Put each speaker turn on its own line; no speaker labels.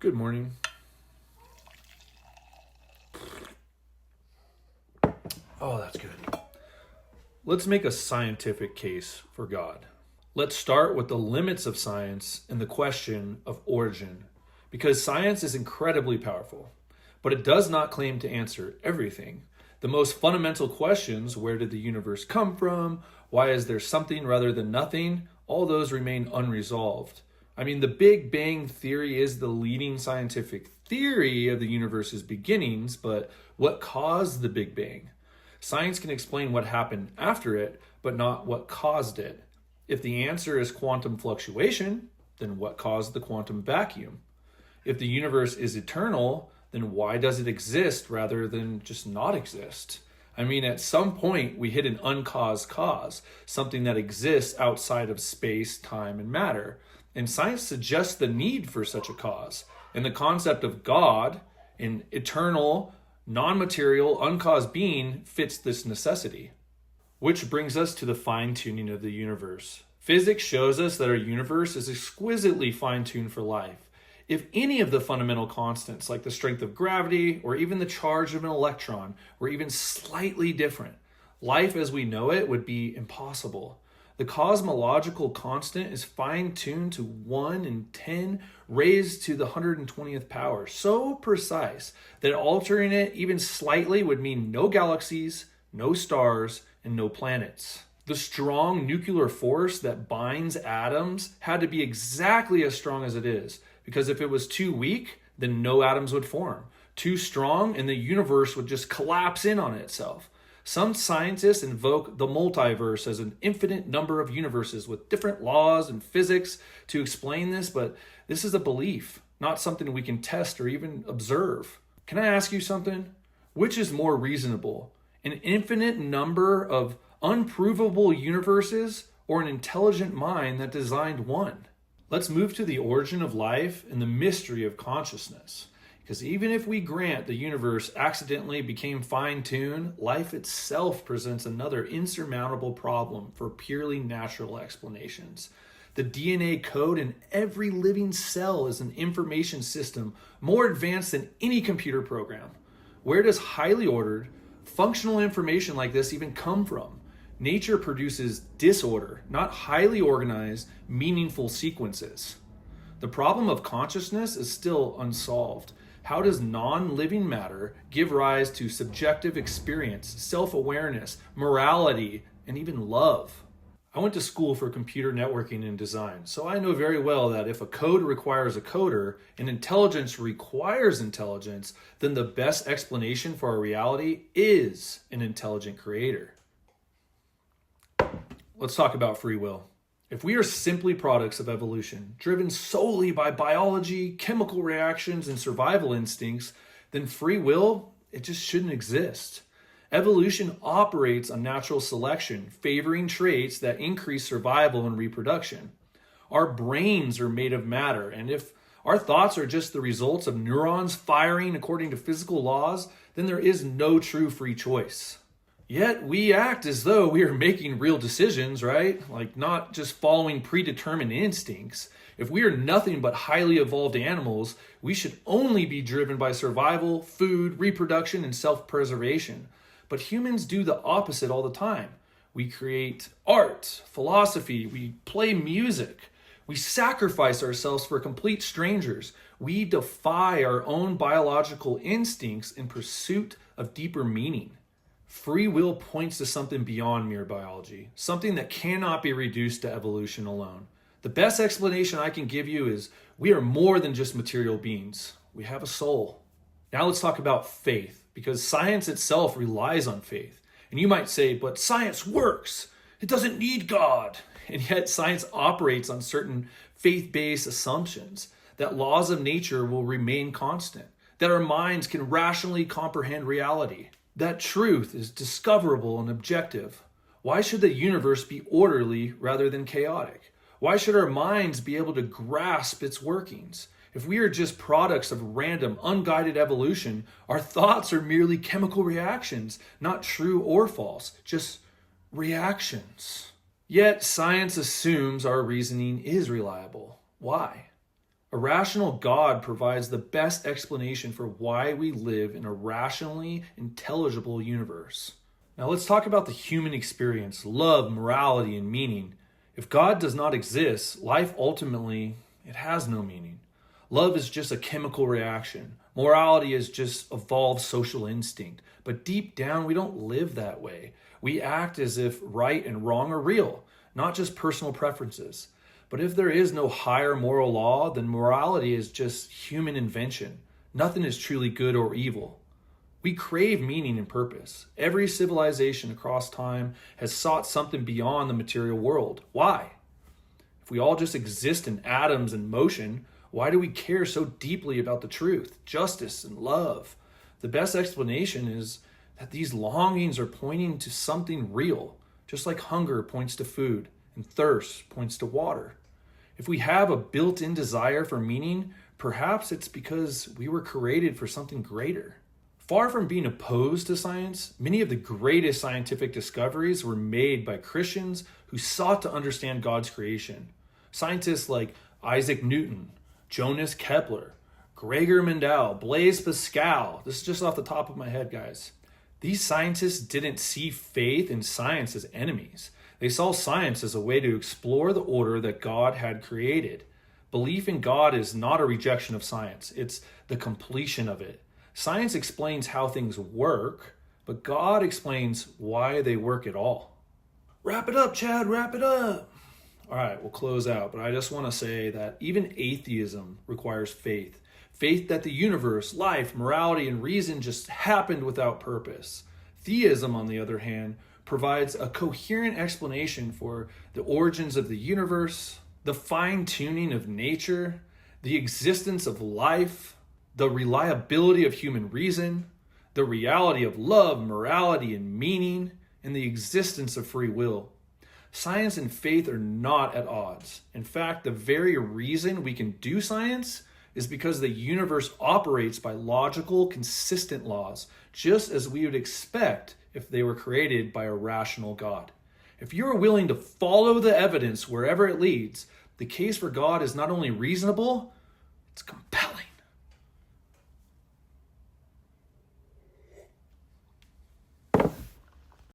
Good morning. Oh, that's good. Let's make a scientific case for God. Let's start with the limits of science and the question of origin, because science is incredibly powerful, but it does not claim to answer everything. The most fundamental questions, where did the universe come from? Why is there something rather than nothing? All those remain unresolved. The Big Bang Theory is the leading scientific theory of the universe's beginnings, but what caused the Big Bang? Science can explain what happened after it, but not what caused it. If the answer is quantum fluctuation, then what caused the quantum vacuum? If the universe is eternal, then why does it exist rather than just not exist? At some point, we hit an uncaused cause, something that exists outside of space, time, and matter. And science suggests the need for such a cause. And the concept of God, an eternal, non-material, uncaused being, fits this necessity. Which brings us to the fine-tuning of the universe. Physics shows us that our universe is exquisitely fine-tuned for life. If any of the fundamental constants, like the strength of gravity or even the charge of an electron, were even slightly different, life as we know it would be impossible. The cosmological constant is fine-tuned to 1 in 10 raised to the 120th power, so precise that altering it even slightly would mean no galaxies, no stars, and no planets. The strong nuclear force that binds atoms had to be exactly as strong as it is, because if it was too weak, then no atoms would form. Too strong, and the universe would just collapse in on itself. Some scientists invoke the multiverse as an infinite number of universes with different laws and physics to explain this, but this is a belief, not something we can test or even observe. Can I ask you something? Which is more reasonable? An infinite number of unprovable universes or an intelligent mind that designed one? Let's move to the origin of life and the mystery of consciousness. Because even if we grant the universe accidentally became fine-tuned, life itself presents another insurmountable problem for purely natural explanations. The DNA code in every living cell is an information system more advanced than any computer program. Where does highly ordered, functional information like this even come from? Nature produces disorder, not highly organized, meaningful sequences. The problem of consciousness is still unsolved. How does non-living matter give rise to subjective experience, self-awareness, morality, and even love? I went to school for computer networking and design, so I know very well that if a code requires a coder and intelligence requires intelligence, then the best explanation for our reality is an intelligent creator. Let's talk about free will. If we are simply products of evolution, driven solely by biology, chemical reactions, and survival instincts, then free will, it just shouldn't exist. Evolution operates on natural selection, favoring traits that increase survival and reproduction. Our brains are made of matter, and if our thoughts are just the results of neurons firing according to physical laws, then there is no true free choice. Yet we act as though we are making real decisions, right? Like not just following predetermined instincts. If we are nothing but highly evolved animals, we should only be driven by survival, food, reproduction, and self-preservation. But humans do the opposite all the time. We create art, philosophy, we play music. We sacrifice ourselves for complete strangers. We defy our own biological instincts in pursuit of deeper meaning. Free will points to something beyond mere biology, something that cannot be reduced to evolution alone. The best explanation I can give you is we are more than just material beings. We have a soul. Now let's talk about faith, because science itself relies on faith. And you might say, but science works. It doesn't need God. And yet science operates on certain faith-based assumptions that laws of nature will remain constant, that our minds can rationally comprehend reality, that truth is discoverable and objective. Why should the universe be orderly rather than chaotic? Why should our minds be able to grasp its workings? If we are just products of random, unguided evolution, our thoughts are merely chemical reactions, not true or false, just reactions. Yet science assumes our reasoning is reliable. Why? A rational God provides the best explanation for why we live in a rationally intelligible universe. Now let's talk about the human experience, love, morality, and meaning. If God does not exist, life ultimately, it has no meaning. Love is just a chemical reaction. Morality is just evolved social instinct. But deep down, we don't live that way. We act as if right and wrong are real, not just personal preferences. But if there is no higher moral law, then morality is just human invention. Nothing is truly good or evil. We crave meaning and purpose. Every civilization across time has sought something beyond the material world. Why? If we all just exist in atoms and motion, why do we care so deeply about the truth, justice, and love? The best explanation is that these longings are pointing to something real, just like hunger points to food and thirst points to water. If we have a built-in desire for meaning, perhaps it's because we were created for something greater. Far from being opposed to science, many of the greatest scientific discoveries were made by Christians who sought to understand God's creation. Scientists like Isaac Newton, Jonas Kepler, Gregor Mendel, Blaise Pascal. This is just off the top of my head, guys. These scientists didn't see faith and science as enemies. They saw science as a way to explore the order that God had created. Belief in God is not a rejection of science. It's the completion of it. Science explains how things work, but God explains why they work at all. Wrap it up, Chad, wrap it up. All right, we'll close out, but I just want to say that even atheism requires faith. Faith that the universe, life, morality, and reason just happened without purpose. Theism, on the other hand, provides a coherent explanation for the origins of the universe, the fine-tuning of nature, the existence of life, the reliability of human reason, the reality of love, morality, and meaning, and the existence of free will. Science and faith are not at odds. In fact, the very reason we can do science is because the universe operates by logical, consistent laws, just as we would expect if they were created by a rational God. If you are willing to follow the evidence wherever it leads, the case for God is not only reasonable, it's compelling.